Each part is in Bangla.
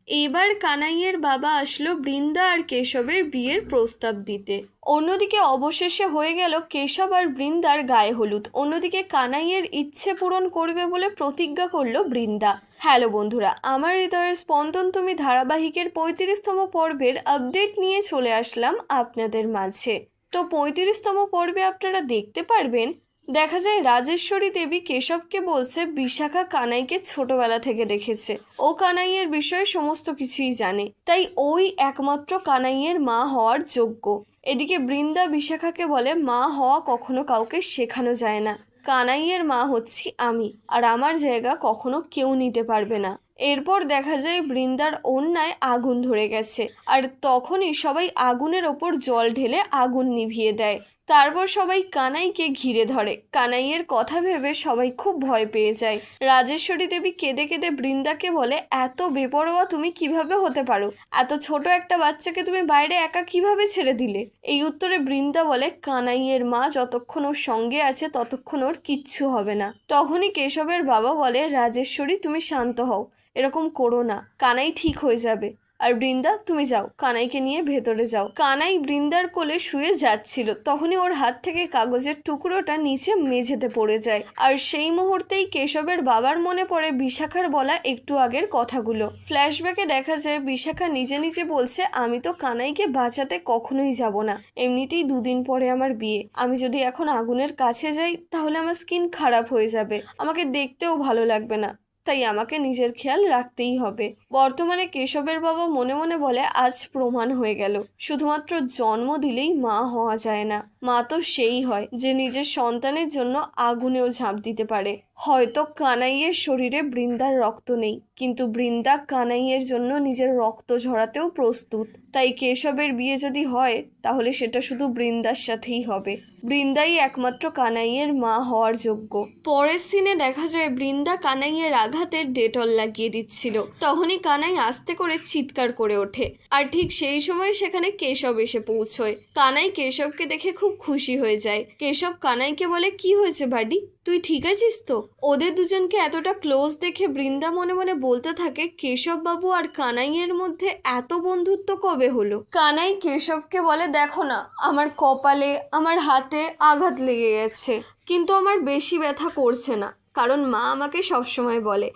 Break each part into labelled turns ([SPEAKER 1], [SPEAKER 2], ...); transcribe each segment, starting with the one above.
[SPEAKER 1] এবার কানাইয়ের বাবা আসলো বৃন্দা আর কেশবের বিয়ের প্রস্তাব দিতে। অন্যদিকে অবশেষে হয়ে গেল কেশব আর বৃন্দার গায়ে হলুদ। অন্যদিকে কানাইয়ের ইচ্ছে পূরণ করবে বলে প্রতিজ্ঞা করলো বৃন্দা। হ্যালো বন্ধুরা, আমার হৃদয়ের স্পন্দন তুমি ধারাবাহিকের 35তম পর্বের আপডেট নিয়ে চলে আসলাম আপনাদের মাঝে। তো 35তম পর্বে আপনারা দেখতে পারবেন, দেখা যায় রাজেশ্বরী দেবী কেশবকে বলছে বিশাখা কানাইকে ছোটবেলা থেকে দেখেছে, ও কানাইয়ের বিষয়ে সমস্ত কিছুই জানে, তাই ওই একমাত্র কানাইয়ের মা হওয়ার যোগ্য। এদিকে বৃন্দা বিশাখাকে বলে মা হওয়া কখনো কাউকে শেখানো যায় না, কানাইয়ের মা হচ্ছি আমি, আর আমার জায়গা কখনো কেউ নিতে পারবে না। এরপর দেখা যায় বৃন্দার ওড়নায় আগুন ধরে গেছে, আর তখনই সবাই আগুনের ওপর জল ঢেলে আগুন নিভিয়ে দেয়। তারপর সবাই কানাইকে ঘিরে ধরে। কানাইয়ের কথা ভেবে সবাই খুব ভয় পেয়ে যায়। রাজেশ্বরী দেবী কেঁদে কেঁদে বৃন্দাকে বলে এত বেপরোয়া তুমি কিভাবে হতে পারো, এত ছোট একটা বাচ্চাকে তুমি বাইরে একা কিভাবে ছেড়ে দিলে। এই উত্তরে বৃন্দা বলে কানাইয়ের মা যতক্ষণ ওর সঙ্গে আছে ততক্ষণ ওর কিচ্ছু হবে না। তখনই কেশবের বাবা বলে রাজেশ্বরী তুমি শান্ত হও, এরকম করো না, কানাই ঠিক হয়ে যাবে। আর বৃন্দা তুমি যাও, কানাইকে নিয়ে ভেতরে যাও। কানাই বৃন্দার কোলে শুয়ে যাচ্ছিল, তখনই ওর হাত থেকে কাগজের টুকরোটা নিচে মেঝেতে পড়ে যায়। আর সেই মুহূর্তেই কেশবের বাবার মনে পড়ে বিশাখার বলা একটু আগের কথাগুলো। ফ্ল্যাশব্যাকে দেখা যায় বিশাখা নিজে নিজে বলছে আমি তো কানাইকে বাঁচাতে কখনোই যাব না, এমনিতেই 2 দিন পরে আমার বিয়ে, আমি যদি এখন আগুনের কাছে যাই তাহলে আমার স্কিন খারাপ হয়ে যাবে, আমাকে দেখতেও ভালো লাগবে না, তাই আমাকে নিজের খেয়াল রাখতেই হবে। বর্তমানে কেশবের বাবা মনে মনে বলে আজ প্রমাণ হয়ে গেল শুধুমাত্র জন্ম দিলেই মা হওয়া যায় না, মা তো সেই হয় যে নিজের সন্তানের জন্য আগুনেও ঝাঁপ দিতে পারে। হয়তো কানাইয়ের শরীরে বৃন্দার রক্ত নেই, কিন্তু বৃন্দা কানাইয়ের জন্য নিজের রক্ত ঝরাতেও প্রস্তুত। তাই কেশবের বিয়ে যদি হয় তাহলে সেটা শুধু বৃন্দার সাথেই হবে, বৃন্দাই একমাত্র কানাইয়ের মা হওয়ার যোগ্য। পরের সিনে দেখা যায় বৃন্দা কানাইয়ের আঘাতে ডেটল লাগিয়ে দিচ্ছিল, তখনই কানাই আস্তে করে চিৎকার করে ওঠে। আর ঠিক সেই সময় সেখানে কেশব এসে পৌঁছয়। কানাই কেশবকে দেখে খুব খুশি হয়ে যায়। কেশব কানাইকে বলে কি হয়েছে বাডি, তুই ঠিক আছিস তো? ওদের দুজনকে এতটা ক্লোজ দেখে বৃন্দা মনে মনে বলতে থাকে কেশব বাবু আর কানাইয়ের মধ্যে এত বন্ধুত্ব কবে হলো। কানাই কেশবকে বলে দেখো না, আমার কপালে আমার হাতে আঘাত লেগে গেছে, কিন্তু আমার বেশি ব্যথা করছে না, কারণ মা আমাকে সবসময় বলে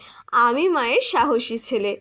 [SPEAKER 1] আমি মায়ের সাহসী ছেলে।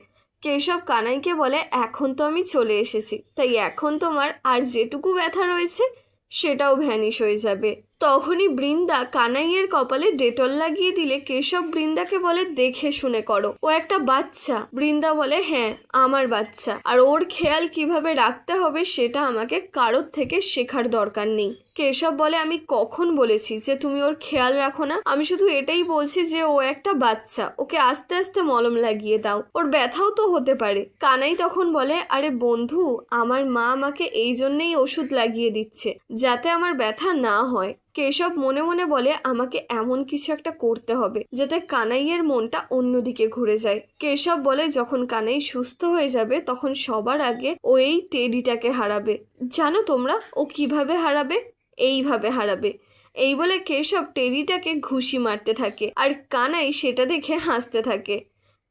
[SPEAKER 1] কেশব কানাইকে বলে এখন তো আমি চলে এসেছি, তাই এখন তোমার আর যেটুকু ব্যথা রয়েছে সেটাও ভ্যানিশ হয়ে যাবে। তখনই বৃন্দা কানাইয়ের কপালে ডেটল লাগিয়ে দিলে কেশব বৃন্দাকে বলে দেখে শুনে করো, ও একটা বাচ্চা। বৃন্দা বলে হ্যাঁ আমার বাচ্চা, আর ওর খেয়াল কিভাবে রাখতে হবে সেটা আমাকে কারোর থেকে শেখার দরকার নেই। কেশব বলে আমি কখন বলেছি যে তুমি ওর খেয়াল রাখো না, আমি শুধু এটাই বলছি যে ও একটা বাচ্চা, ওকে আস্তে আস্তে মলম লাগিয়ে দাও, ওর ব্যথাও তো হতে পারে। কানাই তখন বলে আরে বন্ধু, আমার মা আমাকে এই জন্যেই ওষুধ লাগিয়ে দিচ্ছে যাতে আমার ব্যথা না হয়। কেশব মনে মনে বলে আমাকে এমন কিছু একটা করতে হবে যাতে কানাইয়ের মনটা অন্যদিকে ঘুরে যায়। কেশব বলে যখন কানাই সুস্থ হয়ে যাবে তখন সবার আগে ও এই টেডিটাকে হারাবে। জানো তোমরা ও কিভাবে হারাবে? এইভাবে হারাবে। এই বলে কেশব টেডিটাকে ঘুষি মারতে থাকে, আর কানাই সেটা দেখে হাসতে থাকে।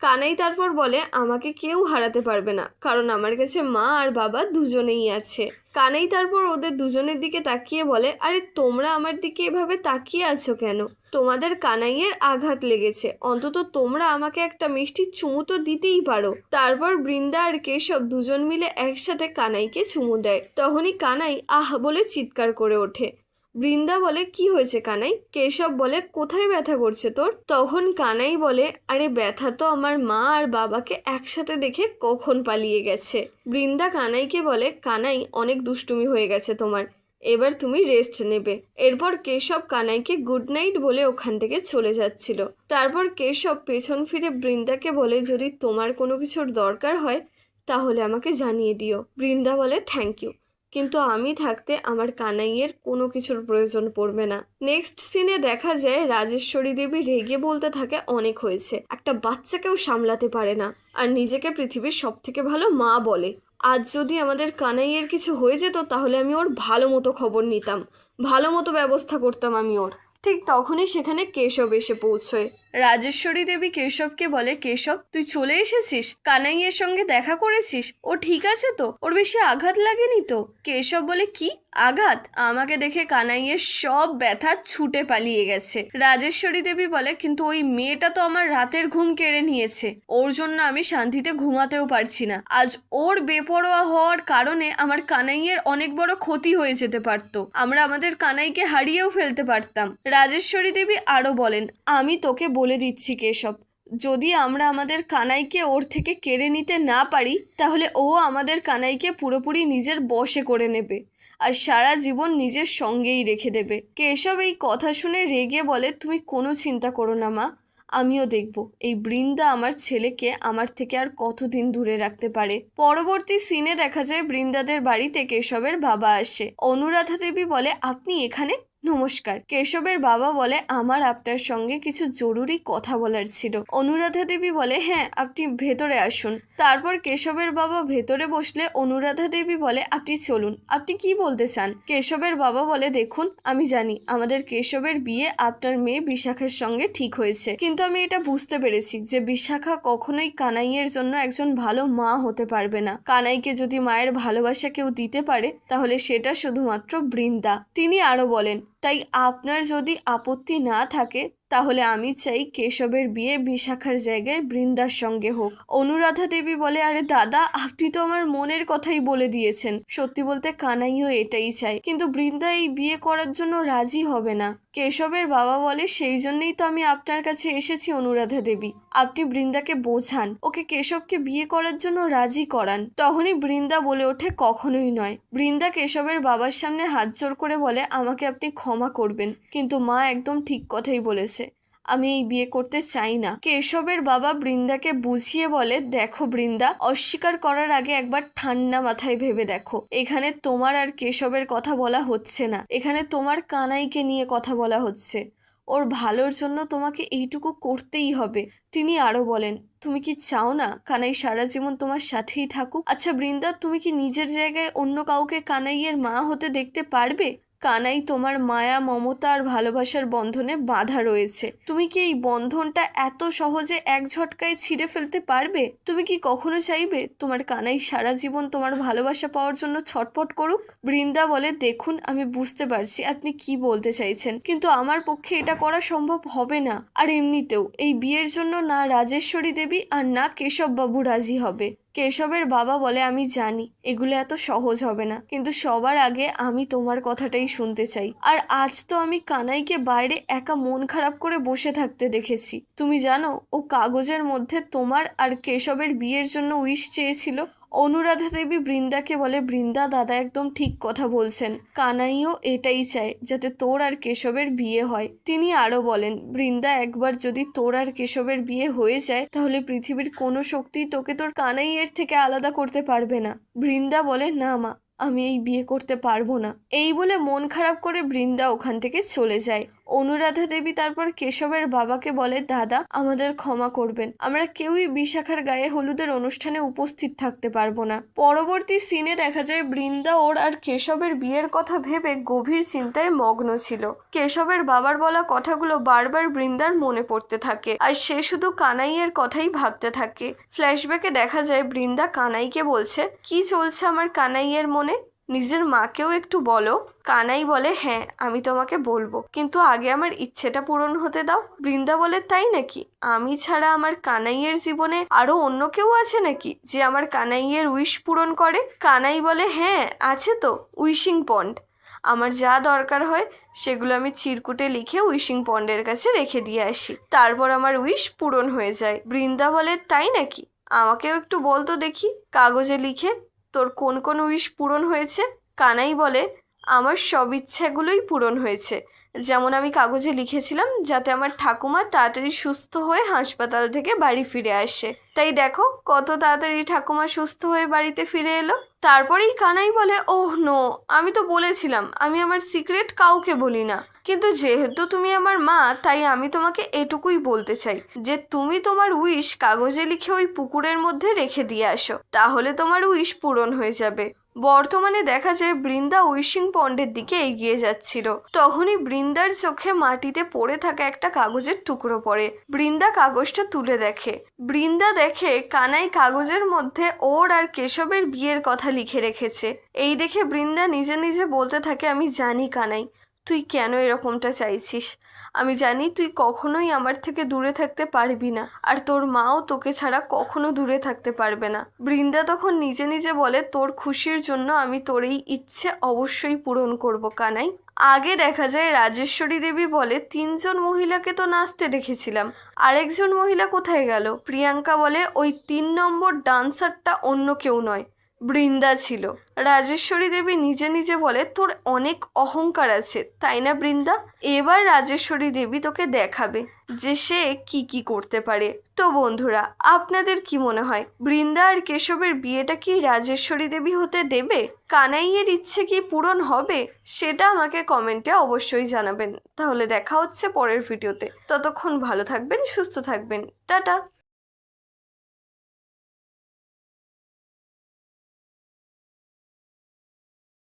[SPEAKER 1] কানাই তারপর বলে আমাকে কেউ হারাতে পারবে না, কারণ আমার কাছে মা আর বাবা দুজনেই আছে। কানাই তারপর ওদের দুজনের দিকে তাকিয়ে বলে আরে তোমরা আমার দিকে এভাবে তাকিয়ে আছো কেন? তোমাদের কানাইয়ের আঘাত লেগেছে, অন্তত তোমরা আমাকে একটা মিষ্টি চুমু তো দিতেই পারো। তারপর বৃন্দা আর কেশব দুজন মিলে একসাথে কানাইকে চুমু দেয়। তখনই কানাই আহ বলে চিৎকার করে ওঠে। বৃন্দা বলে কি হয়েছে কানাই? কেশব বলে কোথায় ব্যথা করছে তোর? তখন কানাই বলে আরে ব্যথা তো আমার মা আর বাবাকে একসাথে দেখে কখন পালিয়ে গেছে। বৃন্দা কানাইকে বলে কানাই অনেক দুষ্টুমি হয়ে গেছে তোমার, এবার তুমি রেস্ট নেবে। এরপর কেশব কানাইকে গুড নাইট বলে ওখান থেকে চলে যাচ্ছিল। তারপর কেশব পেছন ফিরে বৃন্দাকে বলে যদি তোমার কোনো কিছুর দরকার হয় তাহলে আমাকে জানিয়ে দিও। বৃন্দা বলে থ্যাংক ইউ, কিন্তু আমি থাকতে আমার কানাইয়ের কোনো কিছুর প্রয়োজন পড়বে না। নেক্সট সিনে দেখা যায় রাজেশ্বরী দেবী রেগে বলতে থাকে অনেক হয়েছে, একটা বাচ্চাকেও সামলাতে পারে না, আর নিজেকে পৃথিবীর সব থেকে ভালো মা বলে। আজ যদি আমাদের কানাইয়ের কিছু হয়ে যেত তাহলে আমি ওর ভালো মতো খবর নিতাম, ভালো মতো ব্যবস্থা করতাম আমি ওর। ঠিক তখনই সেখানে কেশব এসে পৌঁছয়। রাজেশ্বরী দেবী কেশবকে বলে, কেশব তুই চলে এসেছিস, কানাইয়ের সঙ্গে দেখা করেছিস, ও ঠিক আছে তো, ওর বেশি আঘাত লাগেনি তো? কেশব বলে, কি আঘাত? আমাকে দেখে কানাইয়ের সব ব্যথা ছুটে পালিয়ে গেছে। রাজেশ্বরী দেবী বলে, কিন্তু ওই মেয়েটা তো আমার রাতের ঘুম কেড়ে নিয়েছে, ওর জন্য আমি শান্তিতে ঘুমাতেও পারছি না। আজ ওর বেপরোয়া হওয়ার কারণে আমার কানাইয়ের অনেক বড় ক্ষতি হয়ে যেতে পারতো, আমরা আমাদের কানাইকে হারিয়েও ফেলতে পারতাম। রাজেশ্বরী দেবী আরো বলেন, আমি তোকে বলে দিচ্ছি কেশব, যদি আমরা আমাদের কানাইকে ওর থেকে কেড়ে নিতে না পারি, তাহলে ও আমাদের কানাইকে পুরোপুরি নিজের বশে করে নেবে আর সারা জীবন নিজের সঙ্গেই রেখে দেবে। কেশব এই কথা শুনে রেগে বলে, তুমি কোনো চিন্তা করো না মা, আমিও দেখব এই বৃন্দা আমার ছেলেকে আমার থেকে আর কতদিন দূরে রাখতে পারে। পরবর্তী সিনে দেখা যায় বৃন্দাদের বাড়িতে কেশবের বাবা আসে। অনুরাধা দেবী বলে, আপনি এখানে? নমস্কার। কেশবের বাবা বলে, আমার আপনার সঙ্গে কিছু জরুরি কথা বলার ছিল। অনুরাধা দেবী বলে, হ্যাঁ আপনি ভেতরে আসুন। তারপর কেশবের বাবা ভেতরে বসলে অনুরাধা দেবী বলে, আপনি চলুন, আপনি কি বলতে চান? কেশবের বাবা বলে, দেখুন আমি জানি আমাদের কেশবের বিয়ে আপনার মেয়ে বিশাখার সঙ্গে ঠিক হয়েছে, কিন্তু আমি এটা বুঝতে পেরেছি যে বিশাখা কখনোই কানাইয়ের জন্য একজন ভালো মা হতে পারবে না। কানাইকে যদি মায়ের ভালোবাসা কেউ দিতে পারে তাহলে সেটা শুধুমাত্র বৃন্দা। তিনি আরো বলেন, তাই আপনার যদি আপত্তি না থাকে তাহলে আমি চাই কেশবের বিয়ে বিশাখার জায়গায় বৃন্দার সঙ্গে হোক। অনুরাধা দেবী বলে, আরে দাদা, আপনি তো আমার মনের কথাই বলে দিয়েছেন। সত্যি বলতে কানাইও এটাই চায়, কিন্তু বৃন্দা এই বিয়ে করার জন্য রাজি হবে না। কেশবের বাবা বলে, সেই জন্যই তো আমি আপনার কাছে এসেছি অনুরাধা দেবী, আপনি বৃন্দাকে বোঝান, ওকে কেশবকে বিয়ে করার জন্য রাজি করান। তখনই বৃন্দা বলে ওঠে, কখনোই নয়। বৃন্দা কেশবের বাবার সামনে হাত জোর করে বলে, আমাকে আপনি ক্ষমা করবেন, কিন্তু মা একদম ঠিক কথাই বলেছে, আমি এই বিয়ে করতে চাই না। কেশবের বাবা বৃন্দাকে বুঝিয়ে বলে, দেখো বৃন্দা, অস্বীকার করার আগে একবার ঠান্ডা মাথায় ভেবে দেখো, এখানে তোমার আর কেশবের কথা বলা হচ্ছে না, এখানে তোমার কানাইকে নিয়ে কথা বলা হচ্ছে। ওর ভালোর জন্য তোমাকে এইটুকু করতেই হবে। তিনি আরো বলেন, তুমি কি চাও না কানাই সারা জীবন তোমার সাথেই থাকুক? আচ্ছা বৃন্দা, তুমি কি নিজের জায়গায় অন্য কাউকে কানাইয়ের মা হতে দেখতে পারবে? কানাই তোমার মায়া, মমতা আর ভালোবাসার বন্ধনে বাঁধা রয়েছে, তুমি কি এই বন্ধনটা এত সহজে এক ঝটকায় ছিঁড়ে ফেলতে পারবে? তুমি কি কখনো চাইবে তোমার কানাই সারা জীবন তোমার ভালোবাসা পাওয়ার জন্য ছটফট করুক? বৃন্দা বলে, দেখুন আমি বুঝতে পারছি আপনি কি বলতে চাইছেন, কিন্তু আমার পক্ষে এটা করা সম্ভব হবে না। আর এমনিতেও এই বিয়ের জন্য না রাজেশ্বরী দেবী আর না কেশব বাবু রাজি হবে। কেশবের বাবা বলে, আমি জানি এগুলো এত সহজ হবে না, কিন্তু সবার আগে আমি তোমার কথাটাই শুনতে চাই। আর আজ তো আমি কানাইকে বাইরে একা মন খারাপ করে বসে থাকতে দেখেছি। তুমি জানো ও কাগজের মধ্যে তোমার আর কেশবের বিয়ের জন্য উইশ চেয়েছিল। অনুরাধা দেবী বৃন্দাকে বলে, বৃন্দা দাদা একদম ঠিক কথা বলছেন, কানাইও এটাই চায় যাতে তোর আর কেশবের বিয়ে হয়। তিনি আরো বলেন, বৃন্দা একবার যদি তোর আর কেশবের বিয়ে হয়ে যায় তাহলে পৃথিবীর কোনো শক্তি তোকে তোর কানাইয়ের থেকে আলাদা করতে পারবে না। বৃন্দা বলে, না মা, আমি এই বিয়ে করতে পারবো না। এই বলে মন খারাপ করে বৃন্দা ওখান থেকে চলে যায়। অনুরাধা দেবী তারপর কেশবের বাবাকে বলে, দাদা আমাদের ক্ষমা করবেন, আমরা কেউই বিশাখার গায়ে হলুদের অনুষ্ঠানে উপস্থিত থাকতে পারবো না। পরবর্তী সিনে দেখা যায় বৃন্দা ওর আর কেশবের বিয়ের কথা ভেবে গভীর চিন্তায় মগ্ন ছিল। কেশবের বাবার বলা কথাগুলো বারবার বৃন্দার মনে পড়তে থাকে আর সে শুধু কানাইয়ের কথাই ভাবতে থাকে। ফ্ল্যাশব্যাকে দেখা যায় বৃন্দা কানাইকে বলছে, কি চলছে আমার কানাইয়ের মনে, নিজের মাকেও একটু বলো। কানাই বলে, হ্যাঁ আমি তোমাকে বলবো, কিন্তু আগে আমার ইচ্ছেটা পূরণ হতে দাও। বৃন্দা বলে, তাই নাকি? আমি ছাড়া আমার কানাইয়ের জীবনে আরো অন্য কেউ আছে নাকি যে আমার কানাইয়ের উইশ পূরণ করে? কানাই বলে, হ্যাঁ আছে তো, উইশিং পন্ড। আমার যা দরকার হয় সেগুলো আমি চিরকুটে লিখে উইশিং পন্ডের কাছে রেখে দিয়ে আসি, তারপর আমার উইশ পূরণ হয়ে যায়। বৃন্দা বলে, তাই নাকি? আমাকেও একটু বলতো দেখি কাগজে লিখে তোর কোন কোন উইশ পূরণ হয়েছে। কানাই বলে, আমার সব ইচ্ছাগুলোই পূরণ হয়েছে, যেমন আমি কাগজে লিখেছিলাম যাতে আমার ঠাকুমা তাড়াতাড়ি সুস্থ হয়ে হাসপাতাল থেকে বাড়ি ফিরে আসে। তাই দেখো কত তাড়াতাড়ি ঠাকুমা সুস্থ হয়ে বাড়িতে ফিরে এলো। তারপরেই কানাই বলে, ওহ নো, আমি তো বলেছিলাম আমি আমার সিক্রেট কাউকে বলি না, কিন্তু যেহেতু তুমি আমার মা তাই আমি তোমাকে এটুকুই বলতে চাই যে তুমি তোমার উইশ কাগজে লিখে ওই পুকুরের মধ্যে রেখে দিয়ে আসো, তাহলে তোমার উইশ পূরণ হয়ে যাবে। বর্তমানে দেখা যায় বৃন্দা উইশিং পন্ডের দিকে এগিয়ে যাচ্ছিল। তখনই বৃন্দার চোখে মাটিতে পড়ে থাকা একটা কাগজের টুকরো পড়ে। বৃন্দা কাগজটা তুলে দেখে। বৃন্দা দেখে কানাই কাগজের মধ্যে ওর আর কেশবের বিয়ের কথা লিখে রেখেছে। এই দেখে বৃন্দা নিজে নিজে বলতে থাকে, আমি জানি কানাই তুই কেন এরকমটা চাইছিস। আমি জানি তুই কখনোই আমার থেকে দূরে থাকতে পারবি না, আর তোর মাও তোকে ছাড়া কখনো দূরে থাকতে পারবে না। বৃন্দা তখন নিজে নিজে বলে, তোর খুশির জন্য আমি তোর এই ইচ্ছে অবশ্যই পূরণ করব কানাই। আগে দেখা যায় রাজেশ্বরী দেবী বলে, 3জন মহিলাকে তো নাচতে দেখেছিলাম, আরেকজন মহিলা কোথায় গেল? প্রিয়াঙ্কা বলে, ওই 3 নম্বর ডান্সারটা অন্য কেউ নয়, বৃন্দা ছিল। রাজেশ্বরী দেবী নিজে নিজে বলে, তোর অনেক অহংকার আছে তাই না বৃন্দা? এবার রাজেশ্বরী দেবী তোকে দেখাবে যে সে কি কি করতে পারে। তো বন্ধুরা, আপনাদের কি মনে হয়, বৃন্দা আর কেশবের বিয়েটা কি রাজেশ্বরী দেবী হতে দেবে? কানাইয়ের ইচ্ছে কি পূরণ হবে? সেটা আমাকে কমেন্টে অবশ্যই জানাবেন। তাহলে দেখা হচ্ছে পরের ভিডিওতে। ততক্ষণ ভালো থাকবেন, সুস্থ থাকবেন, টাটা।